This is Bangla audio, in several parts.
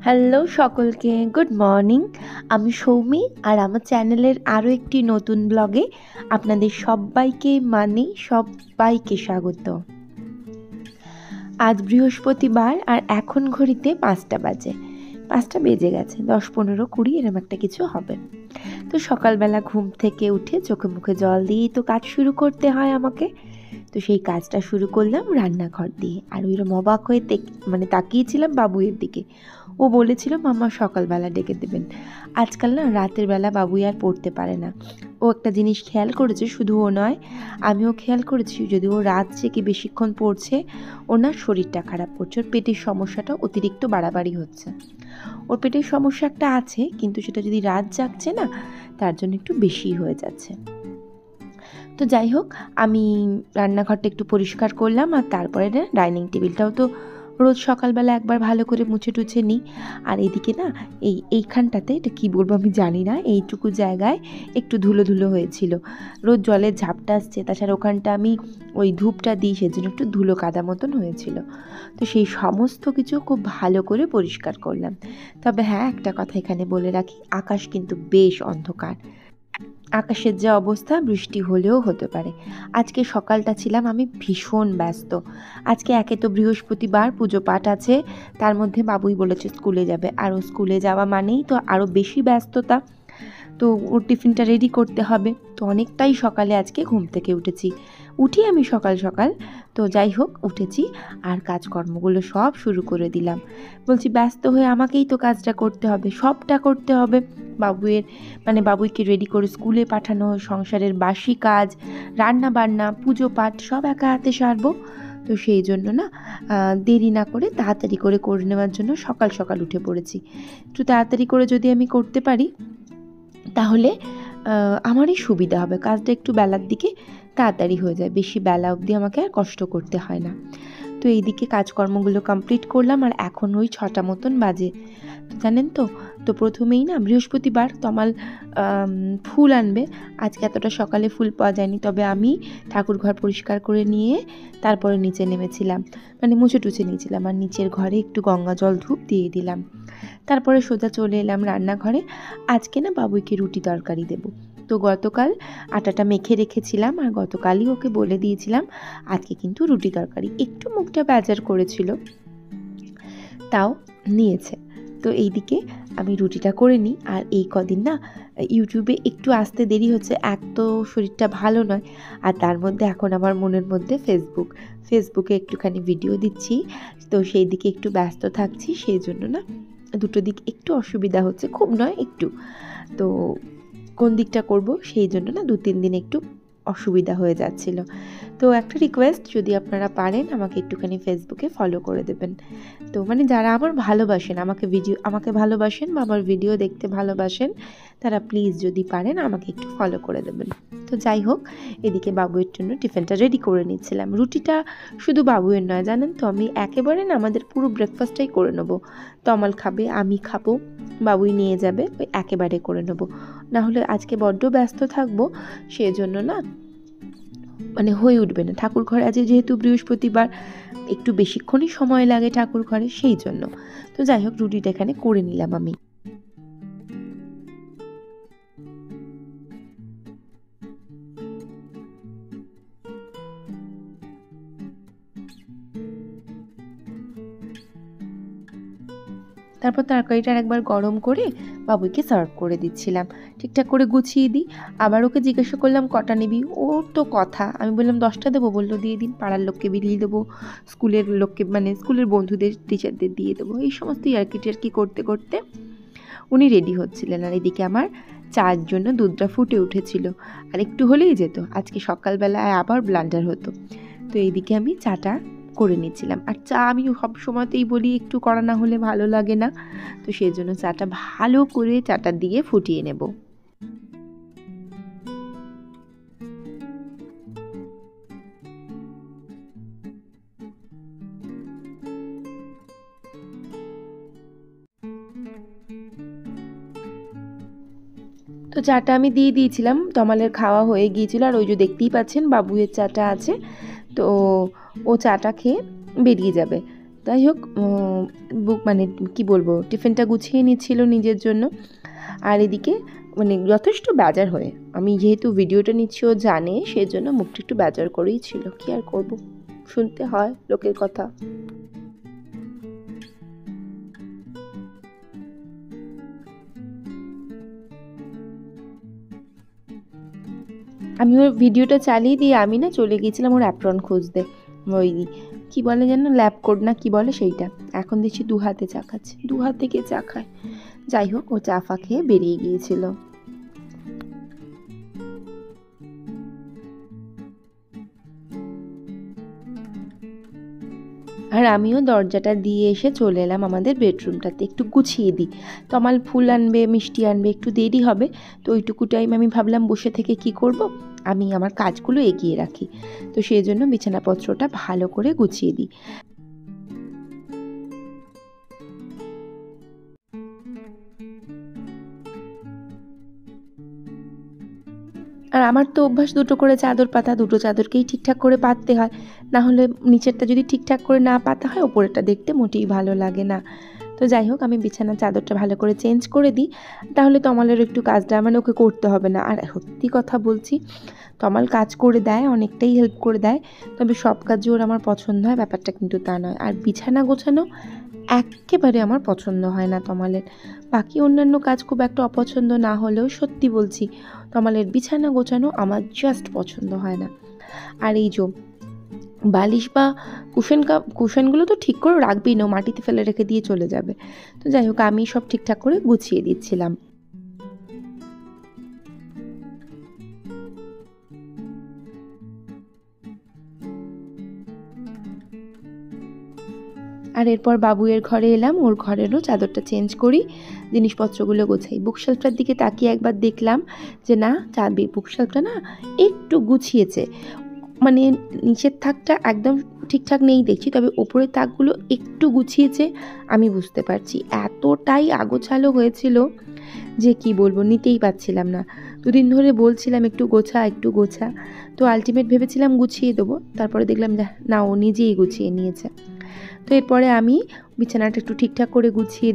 হ্যালো সকলকে, গুড মর্নিং। আমি সৌমি আর আমার চ্যানেলের আরও একটি নতুন ব্লগে আপনাদের সবাইকে স্বাগত। আজ বৃহস্পতিবার আর এখন ঘড়িতে 5টা বাজে, 5টা বেজে গেছে, 10, 15, 20 এরম একটা কিছু হবে। তো সকালবেলা ঘুম থেকে উঠে চোখে মুখে জল দিয়েই তো কাজ শুরু করতে হয় আমাকে। তো সেই কাজটা শুরু করলাম রান্নাঘর দিয়ে। আর ওইরকম অবাক হয়ে তাকিয়েছিলাম বাবুইয়ের দিকে। ও বলেছিল মাম্মা সকালবেলা ডেকে দেবেন। আজকাল না রাতের বেলা বাবুই আর পড়তে পারে না। ও একটা জিনিস খেয়াল করেছে, শুধু ও নয় আমিও খেয়াল করেছি, যদি ও রাত জেগে বেশিক্ষণ পড়ছে ওনার শরীরটা খারাপ করছে, ওর পেটের সমস্যাটা অতিরিক্ত বাড়াবাড়ি হচ্ছে। ওর পেটের সমস্যা একটা আছে, কিন্তু সেটা যদি রাত জাগছে না তার জন্য একটু বেশি হয়ে যাচ্ছে। তো যাই হোক, আমি রান্নাঘরটা একটু পরিষ্কার করলাম, আর তারপরে না ডাইনিং টেবিলটাও তো রোজ সকালবেলা একবার ভালো করে মুছে টুছে নিই। আর এদিকে না এইখানটাতে এটা কী বলবো আমি জানি না, এইটুকু জায়গায় একটু ধুলো ধুলো হয়েছিল, রোজ জলের ঝাপটা আসছে, তাছাড়া ওখানটা আমি ওই ধূপটা দিই, সেজন্য একটু ধুলো কাদা মতন হয়েছিল। তো সেই সমস্ত কিছু খুব ভালো করে পরিষ্কার করলাম। তবে হ্যাঁ, একটা কথা এখানে বলে রাখি, আকাশ কিন্তু বেশ অন্ধকার। আকাশের যে অবস্থা, বৃষ্টি হলেও হতে পারে। আজকে সকালটা ছিলাম আমি ভীষণ ব্যস্ত। আজকে একে তো বৃহস্পতিবার, পুজো পাঠ আছে, তার মধ্যে বাবুই বলেছে স্কুলে যাবে, আর ও স্কুলে যাওয়া মানেই তো আরও বেশি ব্যস্ততা। তো ওর টিফিনটা রেডি করতে হবে। তো অনেকটাই সকালে আজকে ঘুম থেকে উঠি আমি সকাল সকাল। তো যাই হোক, উঠেছি আর কাজকর্মগুলো সব শুরু করে দিলাম। বলছি ব্যস্ত হয়ে আমাকেই তো কাজটা করতে হবে, সবটা করতে হবে। বাবুইকে রেডি করে স্কুলে পাঠানো, সংসারের বাসি কাজ, রান্না বান্না, পুজো পাঠ সব একা হাতে সারবো। তো সেই জন্য না দেরি না করে তাড়াতাড়ি করে নেওয়ার জন্য সকাল সকাল উঠে পড়েছি। একটু তাড়াতাড়ি করে যদি আমি করতে পারি তাহলে আমারই সুবিধা হবে, কাজটা একটু বেলার দিকে তাড়াতাড়ি হয়ে যায়, বেশি বেলা অবধি আমাকে আর কষ্ট করতে হয় না। তো এইদিকে কাজকর্মগুলো কমপ্লিট করলাম, আর এখন ওই 6টা মতন বাজে। তো জানেন তো প্রথমেই না বৃহস্পতিবার তমাল ফুল আনবে। আজকে এতটা সকালে ফুল পাওয়া যায়নি, তবে আমি ঠাকুর ঘর পরিষ্কার করে নিয়ে তারপরে নিচে নেমেছিলাম, মুছে টুছে নিয়েছিলাম, আর নিচের ঘরে একটু গঙ্গা জল ধূপ দিয়ে দিলাম। তারপরে সোজা চলে এলাম রান্নাঘরে। আজকে না বাবুইকে রুটি তরকারি দেবো। তো গতকাল আটাটা মেখে রেখেছিলাম, আর গতকালই ওকে বলে দিয়েছিলাম আজকে কিন্তু রুটি তরকারি। একটু মুখটা বেজার করেছিল, তাও নিয়েছে। তো এইদিকে আমি রুটিটা করে নিই। আর এই কদিন না ইউটিউবে একটু আসতে দেরি হচ্ছে, এক তো শরীরটা ভালো নয়, আর তার মধ্যে এখন আমার মনের মধ্যে ফেসবুকে একটুখানি ভিডিও দিচ্ছি, তো সেই দিকে একটু ব্যস্ত থাকছি, সেই জন্য না দুটো দিক একটু অসুবিধা হচ্ছে, খুব নয় একটু। তো কোন দিকটা করব সেই জন্য না 2-3 দিন একটু অসুবিধা হয়ে যাচ্ছিল। তো একটা রিকোয়েস্ট, যদি আপনারা পারেন আমাকে একটুখানি ফেসবুকে ফলো করে দেবেন। তো যারা আমাকে ভালোবাসেন বা আমার ভিডিও দেখতে ভালোবাসেন, তারা প্লিজ যদি পারেন আমাকে একটু ফলো করে দেবেন। তো যাই হোক, এদিকে বাবুয়ের জন্য টিফিনটা রেডি করে নিচ্ছিলাম। রুটিটা শুধু বাবুয়ের নয়, জানেন তো, আমি একেবারে না আমাদের পুরো ব্রেকফাস্টটাই করে নেবো। তমাল খাবে, আমি খাবো, বাবুই নিয়ে যাবে, ওই একেবারে করে নেবো। না হলে আজকে বড্ড ব্যস্ত থাকবো, সেজন্য না হয়ে উঠবে না। ঠাকুর ঘরে আজ যেহেতু বৃহস্পতিবার, একটু বেশিক্ষণই সময় লাগে ঠাকুর ঘরে, সেই জন্য। তো যাই হোক, রুটিটা এখানে করে নিলাম আমি। তারপর তরকারিটা একবার গরম করে বাবুইকে সার্ভ করে দিচ্ছিলাম, ঠিকঠাক করে গুছিয়ে দিই। আবার ওকে জিজ্ঞাসা করলাম কটা নিবি, ওর তো কথা, আমি বললাম 10টা দেবো, বললো দিয়ে দিন, পাড়ার লোককে বিলিয়ে দেবো, স্কুলের লোককে স্কুলের বন্ধুদের, টিচারদের দিয়ে দেবো, এই সমস্ত ইয়ার্কি করতে করতে উনি রেডি হচ্ছিলেন। আর এদিকে আমার চার জন্য দুধটা ফুটে উঠেছিল, আর একটু হলেই যেত, আজকে সকালবেলায় আবার ব্লান্ডার হতো। তো এইদিকে আমি চাটা করে নিচ্ছিলাম। আর চা আমি সব সময়তেই বলি একটু করা না হলে ভালো লাগে না, তো সেই জন্য চাটা ভালো করে চাটা দিয়ে ফুটিয়ে নেব। তো চাটা আমি দিয়ে দিয়েছিলাম, তমালের খাওয়া হয়ে গিয়েছিল, আর ওই যে দেখতেই পাচ্ছেন বাবুয়ের চাটা আছে, তো ও চাটা খেয়ে বেরিয়ে যাবে। যাই হোক বুক মানে কি বলবো, টিফিনটা গুছিয়ে নিচ্ছিল নিজের জন্য। আর এদিকে মানে যথেষ্ট বেজার হয়ে, আমি যেহেতু ভিডিওটা নিচ্ছি ও জানে, সেই জন্য মুখটা একটু বেজার করেই ছিল। কি আর করব, শুনতে হয় লোকের কথা। আমি ওর ভিডিওটা চালিয়ে দিয়ে আমি না চলে গিয়েছিলাম ওর অ্যাপ্রন খুঁজতে, ওই কি বলে যেন ল্যাব কোড না কি বলে সেইটা। এখন দেখছি 2 হাতে চা খাচ্ছে, 2 হাত থেকে চা খায়। যাই হোক, ও চা ফা খেয়ে বেরিয়ে গিয়েছিল। আর আমিও দরজাটা দিয়ে এসে চলে এলাম আমাদের বেডরুমটাতে, একটু গুছিয়ে দিই। তমাল ফুল আনবে, মিষ্টি আনবে, একটু দেরি হবে। তো ওইটুকু টাইম আমি ভাবলাম বসে থেকে কি করব, আমি আমার কাজগুলো এগিয়ে রাখি। তো সেই জন্য বিছানাপত্রটা ভালো করে গুছিয়ে দিই। আর আমার তো অভ্যাস দুটো করে চাদর পাতা, দুটো চাদরকেই ঠিকঠাক করে পাততে হয়, না হলে নিচেরটা যদি ঠিকঠাক করে না পাতা হয় ওপরেরটা দেখতে মোটেই ভালো লাগে না। তো যাই হোক, আমি বিছানার চাদরটা ভালো করে চেঞ্জ করে দিই, তাহলে তমালের একটু কাজটা মানে ওকে করতে হবে না। আর সত্যি কথা বলছি, তমাল কাজ করে দেয়, অনেকটাই হেল্প করে দেয়, তবে সব কাজই ওর আমার পছন্দ হয় ব্যাপারটা কিন্তু তা নয়। আর বিছানা গোছানো একেবারে আমার পছন্দ হয় না তমালের। বাকি অন্যান্য কাজ খুব একটা অপছন্দ না হলেও সত্যি বলছি, তমালের বিছানা গোছানো আমার জাস্ট পছন্দ হয় না। আর এই যে বালিশ বা কুশনগুলো তো ঠিক করে রাখবেই না, মাটিতে ফেলে রেখে দিয়ে চলে যাবে। তো যাই হোক, আমি সব ঠিকঠাক করে গুছিয়ে দিচ্ছিলাম। আর এরপর বাবুয়ের ঘরে এলাম, ওর ঘরেরও চাদরটা চেঞ্জ করি, জিনিসপত্রগুলো গোছাই। বুকশেলফটার দিকে তাকিয়ে একবার দেখলাম যে না, বুকশেলফটা না একটু গুছিয়েছে, মানে নিচের থাকটা একদম ঠিকঠাক নেই দেখছি, তবে ওপরের তাকগুলো একটু গুছিয়েছে আমি বুঝতে পারছি। এতটাই আগোছালো হয়েছিল যে কি বলবো, নিতেই পারছিলাম না। 2 দিন ধরে বলছিলাম একটু গোছা একটু গোছা, তো আলটিমেট ভেবেছিলাম গুছিয়ে দেবো, তারপরে দেখলাম না, ও নিজেই গুছিয়ে নিয়েছে। তো এরপরে আমি বিছানাটা একটু ঠিকঠাক করে গুছিয়ে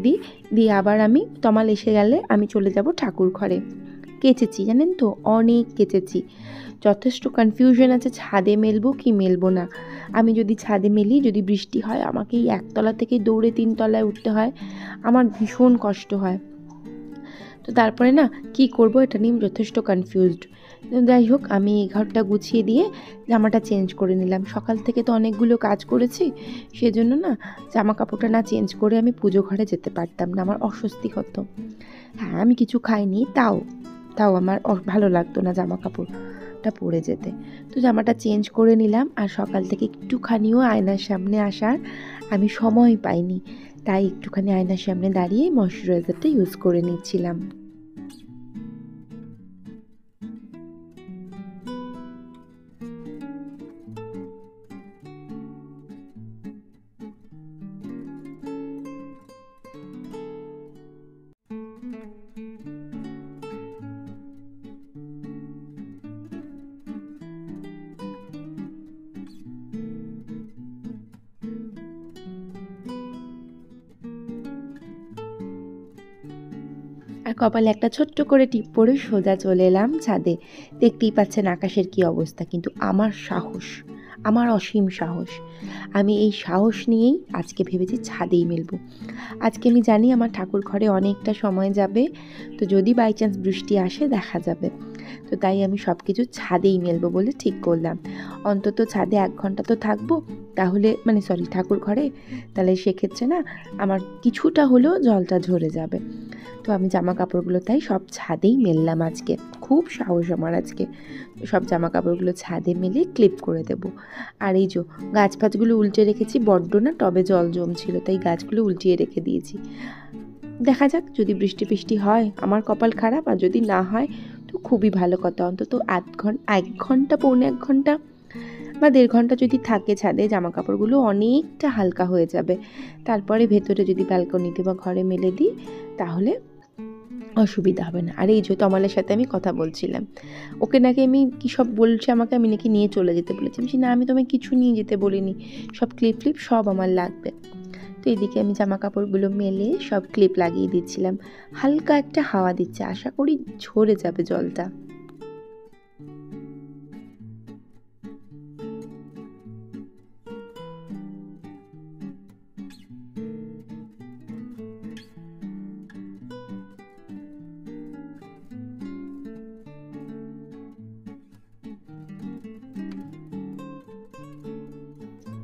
দিয়ে আবার আমি তমাল এসে গেলে আমি চলে যাব ঠাকুর ঘরে। কেচেছি জানেন তো, অনেক কেচেছি, যথেষ্ট কনফিউশন আছে ছাদে মেলবো কি মেলবো না। আমি যদি ছাদে মেলি, যদি বৃষ্টি হয়, আমাকে এই 1 তলা থেকে দৌড়ে 3 তলায় উঠতে হয়, আমার ভীষণ কষ্ট হয়। তো তারপরে না কি করব, এটা নিয়ে যথেষ্ট কনফিউজড। যাই হোক, আমি এই ঘরটা গুছিয়ে দিয়ে জামাটা চেঞ্জ করে নিলাম। সকাল থেকে তো অনেকগুলো কাজ করেছি, সেজন্য না জামা কাপড়টা না চেঞ্জ করে আমি পুজো ঘরে যেতে পারতাম না, আমার অস্বস্তি হতো। হ্যাঁ, আমি কিছু খাইনি, তাও আমার ভালো লাগতো না জামা কাপড়টা পরে যেতে। তো জামাটা চেঞ্জ করে নিলাম, আর সকাল থেকে একটুখানিও আয়নার সামনে আসার আমি সময় পাইনি, তাই একটুখানি আয়নার সামনে দাঁড়িয়ে ময়শ্চারাইজারটা ইউজ করে নিচ্ছিলাম। আর কপালে একটা ছোট্ট করে টিপ পরে সোজা চলে এলাম ছাদে। দেখতেই পাচ্ছেন আকাশের কি অবস্থা, কিন্তু আমার সাহস, আমার অসীম সাহস, আমি এই সাহস নিয়েই আজকে ভেবেছি ছাদেই মেলবো। আজকে আমি জানি আমার ঠাকুর ঘরে অনেকটা সময় যাবে, তো যদি বাই চান্স বৃষ্টি আসে দেখা যাবে, তো তাই আমি সব কিছু ছাদেই মেলবো বলে ঠিক করলাম। অন্তত ছাদে 1 ঘন্টা তো থাকবো, তাহলে মানে ঠাকুর ঘরে, তাহলে সেক্ষেত্রে না আমার কিছুটা হলেও জলটা ঝরে যাবে। তো আমি জামা কাপড়গুলো তাই সব ছাদেই মেললাম আজকে, খুব সাহস আমার আজকে। সব জামা কাপড়গুলো ছাদে মেলে ক্লিপ করে দেব। আর এই যে গাছ ফাছগুলো উল্টে রেখেছি, বড্ড না টবে জল জমছিল, তাই গাছগুলো উল্টিয়ে রেখে দিয়েছি। দেখা যাক, যদি বৃষ্টি হয় আমার কপাল খারাপ, আর যদি না হয় তো খুবই ভালো কথা। অন্তত 1 ঘন্টা পৌনে 1 ঘন্টা বা 1.5 ঘন্টা যদি থাকে ছাদে, জামা কাপড়গুলো অনেকটা হালকা হয়ে যাবে। তারপরে ভেতরে যদি ব্যালকনিতে বা ঘরে মেলে দিই তাহলে অসুবিধা হবে না। আর এই যে তমালের সাথে আমি কথা বলছিলাম, ওকে নাকি আমি কী সব বলছে আমাকে, আমি নাকি নিয়ে চলে যেতে বলেছি। আমি না, আমি তোমায় কিছু নিয়ে যেতে বলিনি, সব ক্লিপ সব আমার লাগবে। তো এদিকে আমি জামা কাপড়গুলো মেলে সব ক্লিপ লাগিয়ে দিচ্ছিলাম। হালকা একটা হাওয়া দিচ্ছে, আশা করি ঝরে যাবে জলটা।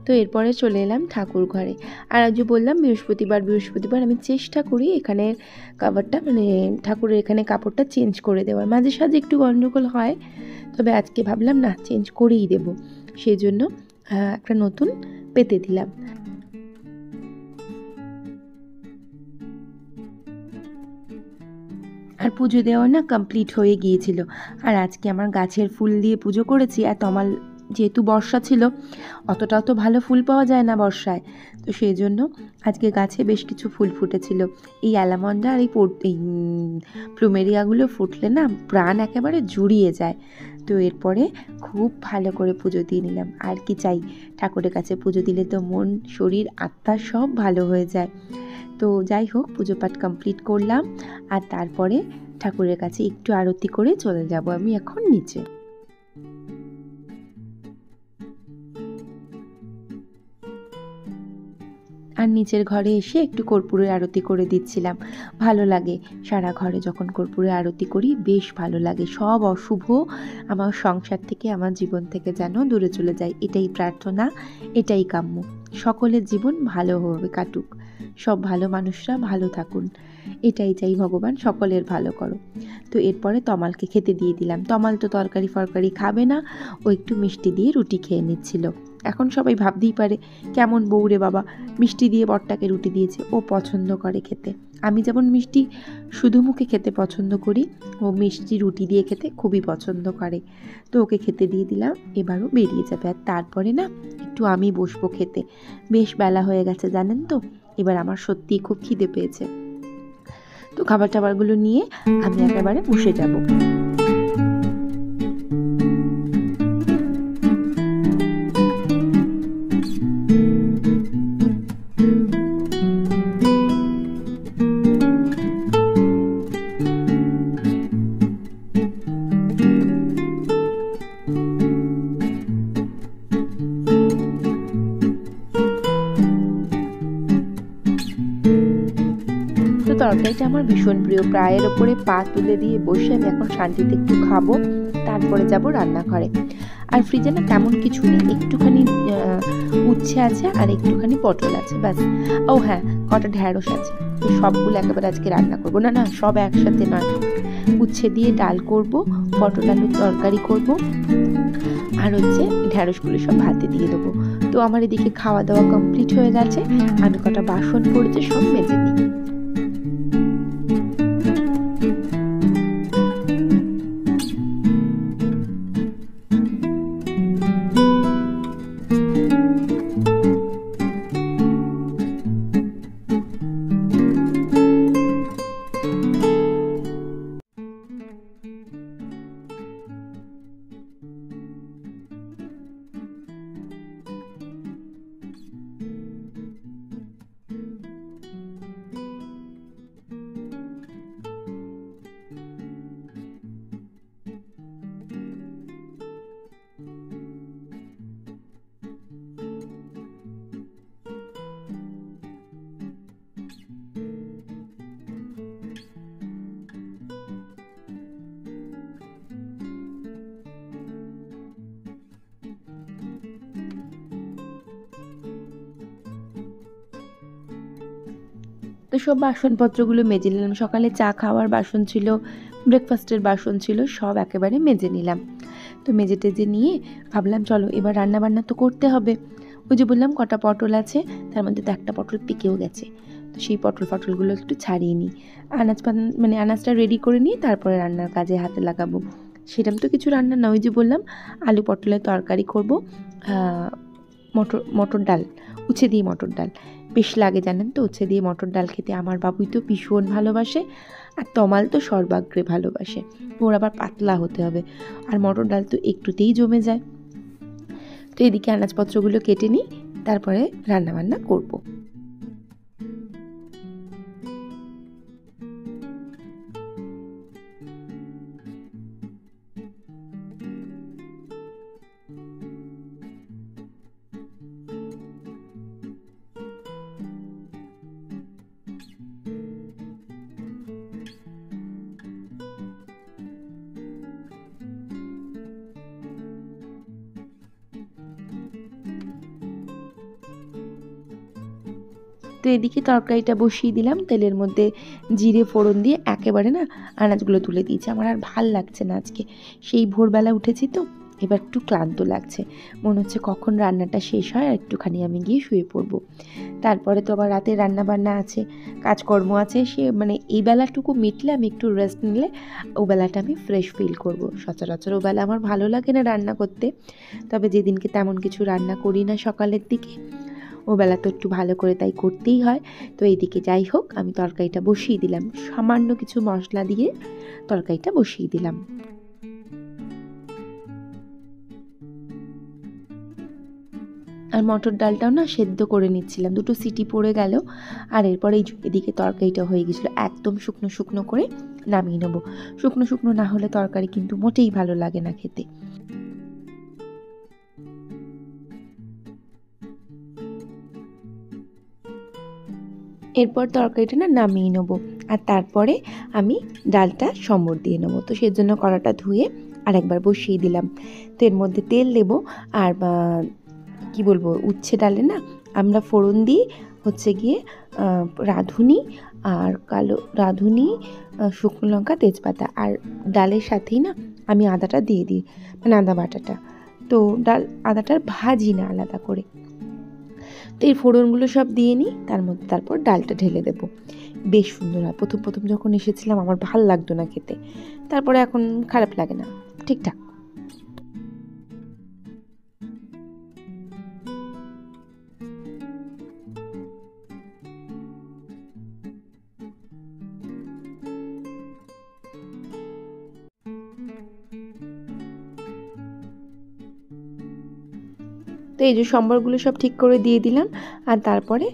তো এরপরে চলে এলাম ঠাকুর ঘরে। আর আজ বললাম বৃহস্পতিবার আমি চেষ্টা করি এখানে কাভারটা মানে ঠাকুরের এখানে কাপড়টা চেঞ্জ করে দেওয়ার। মাঝে সাঝে একটু গন্ডগোল হয়, তবে আজকে ভাবলাম না, চেঞ্জ করেই দেব। সেই জন্য একটা নতুন পেতে দিলাম। আর পুজো দেওয়া না কমপ্লিট হয়ে গিয়েছিল। আর আজকে আমার গাছের ফুল দিয়ে পুজো করেছি। আর তমাল যেহেতু বর্ষা ছিল, অতটাও তো ভালো ফুল পাওয়া যায় না বর্ষায়, তো সেই জন্য আজকে গাছে বেশ কিছু ফুল ফুটেছিল। এই অ্যালামন্ডা আর এই প্লুমেরিয়াগুলো ফুটলে না প্রাণ একেবারে জুড়িয়ে যায়। তো এরপরে খুব ভালো করে পুজো দিয়ে নিলাম। আর কি চাই, ঠাকুরের কাছে পুজো দিলে তো মন শরীর আত্মা সব ভালো হয়ে যায়। তো যাই হোক, পুজো পাঠ কমপ্লিট করলাম। আর তারপরে ঠাকুরের কাছে একটু আরতি করে চলে যাব আমি এখন নিচে। আর নিচের ঘরে এসে একটু কর্পূরের আরতি করে দিচ্ছিলাম। ভালো লাগে, সারা ঘরে যখন কর্পূরের আরতি করি বেশ ভালো লাগে। সব অশুভ আমার সংসার থেকে, আমার জীবন থেকে যেন দূরে চলে যায়, এটাই প্রার্থনা, এটাই কাম্য। সকলের জীবন ভালোভাবে কাটুক, সব ভালো মানুষরা ভালো থাকুন, এটাই চাই ভগবান, সকলের ভালো করো। তো এরপরে তমালকে খেতে দিয়ে দিলাম। তমাল তো তরকারি ফরকারি খাবে না, ও একটু মিষ্টি দিয়ে রুটি খেয়ে নিচ্ছিল। এখন সবাই ভাবতেই পারে কেমন বউ রে বাবা, মিষ্টি দিয়ে বরটাকে রুটি দিয়েছে। ও পছন্দ করে খেতে। আমি যেমন মিষ্টি শুধু মুখে খেতে পছন্দ করি, ও মিষ্টি রুটি দিয়ে খেতে খুবই পছন্দ করে। তো ওকে খেতে দিয়ে দিলাম, এবারও বেরিয়ে যাবে। আর তারপরে না একটু আমি বসবো খেতে। বেশ বেলা হয়ে গেছে জানেন তো, এবার আমার সত্যিই খুব খিদে পেয়েছে। তো খাবার টাবারগুলো নিয়ে আমি একেবারে বসে যাব। তরকারিটা আমার ভীষণ প্রিয়। প্রায়ের ওপরে পা তুলে দিয়ে বসে আমি এখন শান্তিতে একটু খাবো, তারপরে যাব রান্নাঘরে। আর ফ্রিজে না তেমন কিছু নেই, একটুখানি উচ্ছে আছে আর একটুখানি পটল আছে, ব্যাস। ও হ্যাঁ, কটা ঢ্যাঁড়স আছে। তো সবগুলো একেবারে আজকে রান্না করবো, না সব একসাথে নয়। উচ্ছে দিয়ে ডাল করব, পটল আলুর তরকারি করব, আর হচ্ছে ঢ্যাঁড়সগুলো সব ভাতে দিয়ে দেবো। তো আমার এদিকে খাওয়া দাওয়া কমপ্লিট হয়ে গেছে, আমি কটা বাসন পড়েছে সব মেজে নিই। তো সব বাসনপত্রগুলো মেজে নিলাম। সকালে চা খাওয়ার বাসন ছিল, ব্রেকফাস্টের বাসন ছিল, সব একেবারে মেজে নিলাম। তো মেজে টেজে নিয়ে ভাবলাম চলো এবার রান্না বান্না তো করতে হবে। ওই যে বললাম কটা পটল আছে, তার মধ্যে তো একটা পটল পেকেও গেছে। তো সেই পটলগুলো একটু ছাড়িয়ে নিই, আনাজটা রেডি করে নিই, তারপরে রান্নার কাজে হাতে লাগাবো। সেরকম তো কিছু রান্না না, ওই যে বললাম আলু পটলের তরকারি করব, মটর ডাল, উচ্ছে দিয়ে মটর ডাল বেশ লাগে জানেন তো। উচ্ছে দিয়ে মটর ডাল খেতে আমার বাবুই তো ভীষণ ভালোবাসে, আর তমাল তো সর্বাগ্রে ভালোবাসে। ওর আবার পাতলা হতে হবে, আর মটর ডাল তো একটুতেই জমে যায়। তো এদিকে আনাজপত্রগুলো কেটে নিই, তারপরে রান্নাবান্না করব। তো এদিকে তরকারিটা বসিয়ে দিলাম, তেলের মধ্যে জিরে ফোড়ন দিয়ে একেবারে না আনাজগুলো তুলে দিয়েছি। আমার আর ভাল লাগছে না আজকে, সেই ভোরবেলা উঠেছি তো এবার একটু ক্লান্ত লাগছে, মনে হচ্ছে কখন রান্নাটা শেষ হয় আর একটুখানি আমি গিয়ে শুয়ে পড়বো। তারপরে তো আবার রাতে রান্না বান্না আছে, কাজকর্ম আছে, সে মানে এই বেলাটুকু মিটলে আমি একটু রেস্ট নিলে ও বেলাটা আমি ফ্রেশ ফিল করব। সচরাচর ও বেলা আমার ভালো লাগে না রান্না করতে, তবে যেদিনকে তেমন কিছু রান্না করি না সকালের দিকে, ও বেলা তো একটু ভালো করে তাই করতেই হয়। তো এইদিকে যাই হোক আমি তরকারিটা বসিয়ে দিলাম, সামান্য কিছু মশলা দিয়ে তরকারিটা বসিয়ে দিলাম। আর মটর ডালটাও না সেদ্ধ করে নিচ্ছিলাম, দুটো সিটি পড়ে গেল। আর এরপরে এদিকে তরকারিটা হয়ে গেছিলো, একদম শুকনো শুকনো করে নামিয়ে নেবো। শুকনো শুকনো না হলে তরকারি কিন্তু মোটেই ভালো লাগে না খেতে। এরপর তরকারিটা না নামিয়ে নেবো, আর তারপরে আমি ডালটা সম্বর দিয়ে নেবো। তো সেজন্য কড়াটা ধুয়ে আরেকবার বসিয়ে দিলাম। তো এর মধ্যে তেল দেবো, আর কি বলবো, উচ্ছে ডালে না আমরা ফোড়ন দিই হচ্ছে গিয়ে রাঁধুনি আর কালো রাঁধুনি, শুকনো লঙ্কা, তেজপাতা, আর ডালের সাথেই না আমি আদাটা দিয়ে দিই, মানে আদা বাটাটা। তো আদাটার ভাজি না আলাদা করে। তো এই ফোড়নগুলো সব দিয়ে নিই, তার মধ্যে তারপর ডালটা ঢেলে দেবো। বেশ সুন্দর হয়। প্রথম প্রথম যখন এসেছিলাম আমার ভাল লাগতো না খেতে, তারপরে এখন খারাপ লাগে না, ঠিকঠাক। তো এই যে সম্বরগুলো সব ঠিক করে দিয়ে দিলাম, আর তারপরে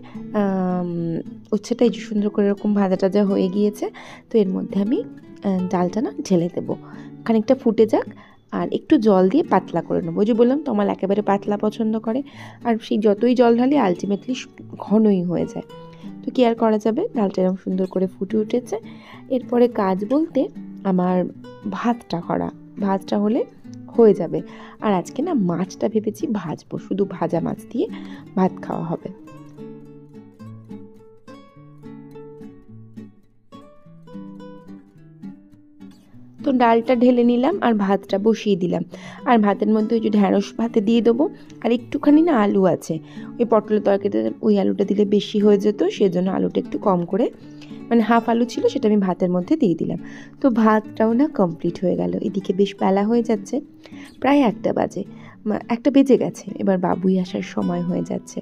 উচ্ছেটা এই যে সুন্দর করে এরকম ভাজা টাজা হয়ে গিয়েছে। তো এর মধ্যে আমি ডালটা না ঢেলে দেবো, খানিকটা ফুটে যাক, আর একটু জল দিয়ে পাতলা করে নেবো। ওই যে বললাম তো আমার একেবারে পাতলা পছন্দ করে, আর সেই যতই জল ঢালি আলটিমেটলি ঘনই হয়ে যায়। তো কি আর করা যাবে, ডালটা এরকম সুন্দর করে ফুটে উঠেছে। এরপরে কাজ বলতে আমার ভাতটা হলে হয়ে যাবে। আর আজকে না মাছটা ভেবেছি ভাজবো, শুধু ভাজা মাছ দিয়ে ভাত খাওয়া হবে। তো ডালটা ঢেলে নিলাম আর ভাতটা বসিয়ে দিলাম, আর ভাতের মধ্যে ওই যে ঢ্যাঁড়স ভাতে দিয়ে দেবো। আর একটুখানি না আলু আছে, ওই পটলের তরকারিতে ওই আলুটা দিলে বেশি হয়ে যেত, সেজন্য আলুটা একটু কম করে, মানে হাফ আলু ছিল, সেটা আমি ভাতের মধ্যে দিয়ে দিলাম। তো ভাতটাও না কমপ্লিট হয়ে গেল। এদিকে বেশ বেলা হয়ে যাচ্ছে, প্রায় 1টা বাজে, 1টা বেজে গেছে। এবার বাবুই আসার সময় হয়ে যাচ্ছে,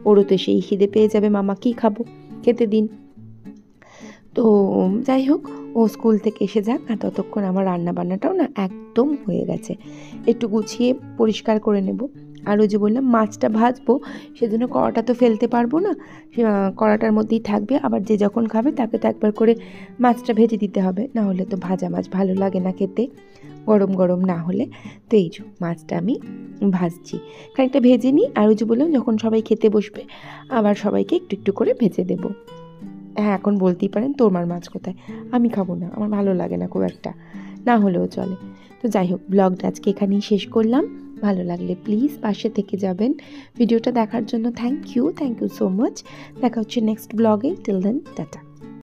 ওরও তো সেই খিদে পেয়ে যাবে, মামা কী খাবো, খেতে দিন। তো যাই হোক, ও স্কুল থেকে এসে যাক, আর ততক্ষণ আমার রান্না বান্নাটাও না একদম হয়ে গেছে। একটু গুছিয়ে পরিষ্কার করে নেব। আর ওই যে বললাম মাছটা ভাজবো, সেজন্য কড়াটা তো ফেলতে পারবো না, কড়াটার মধ্যেই থাকবে। আবার যে যখন খাবে তাকে তো একবার করে মাছটা ভেজে দিতে হবে, না হলে তো ভাজা মাছ ভালো লাগে না খেতে, গরম গরম না হলে। তো এই যে মাছটা আমি ভাজছি, খানিকটা ভেজে নিই। আর ওই যে বললাম যখন সবাই খেতে বসবে আবার সবাইকে একটু একটু করে ভেজে দেবো। হ্যাঁ, এখন বলতেই পারেন তোরমার মাছ কোথায়, আমি খাবো না, আমার ভালো লাগে না খুব একটা, না হলেও চলে। তো যাই হোক, ব্লগটা আজকে এখানেই শেষ করলাম। ভালো লাগলে প্লিজ পাশে থেকে যাবেন। ভিডিওটা দেখার জন্য থ্যাংক ইউ সো মাচ। দেখা হচ্ছে নেক্সট ব্লগে। Till then, tata.